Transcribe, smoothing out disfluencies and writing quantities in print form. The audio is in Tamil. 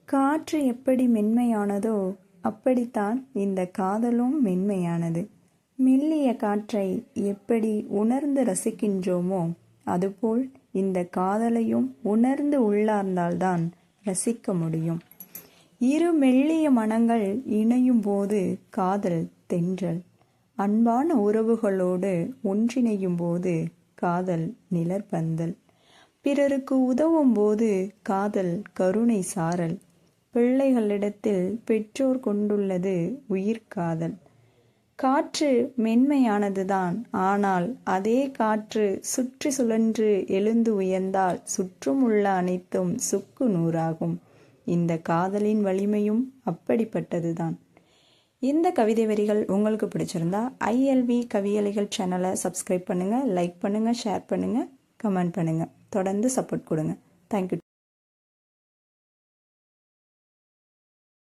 காற்று எப்படி மென்மையானதோ அப்படித்தான் இந்த காதலும் மென்மையானது. மெல்லிய காற்றை எப்படி உணர்ந்து ரசிக்கின்றோமோ அதுபோல் இந்த காதலையும் உணர்ந்து உள்ளார்ந்தால்தான் ரசிக்க முடியும். இரு மெல்லிய மனங்கள் இணையும் போது காதல் தென்றல். அன்பான உறவுகளோடு ஒன்றிணையும் போது காதல் நிழற்பந்தல். பிறருக்கு உதவும் போது காதல் கருணை சாரல். பிள்ளைகளிடத்தில் பெற்றோர் கொண்டுள்ளது உயிர்காதல். காற்று மென்மையானதுதான், ஆனால் அதே காற்று சுற்றி சுழன்று எழுந்து உயர்ந்தால் சுற்றும் உள்ள அனைத்தும் சுக்கு நூறாகும். இந்த காதலின் வலிமையும் அப்படிப்பட்டதுதான். இந்த கவிதை வரிகள் உங்களுக்கு பிடிச்சிருந்தா ILV கவியலைகள் சேனலை சப்ஸ்கிரைப் பண்ணுங்கள், லைக் பண்ணுங்கள், ஷேர் பண்ணுங்கள், கமெண்ட் பண்ணுங்கள். தொடர்ந்து சப்போர்ட் கொடுங்க. தேங்க்யூ.